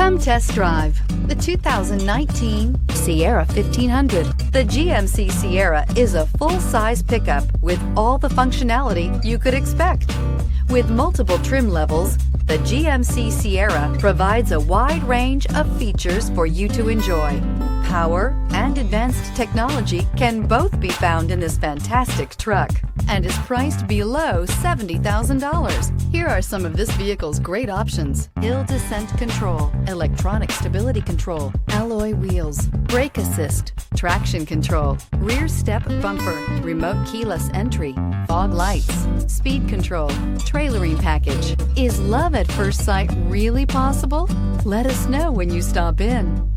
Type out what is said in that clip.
Come test drive the 2019 Sierra 1500. The GMC Sierra is a full-size pickup with all the functionality you could expect. With multiple trim levels, the GMC Sierra provides a wide range of features for you to enjoy. Power and advanced technology can both be found in this fantastic truck and is priced below $70,000. Here are some of this vehicle's great options: hill descent control, electronic stability control, alloy wheels, brake assist, traction control, rear step bumper, remote keyless entry, fog lights, speed control, trailering package. Is love at first sight really possible? Let us know when you stop in.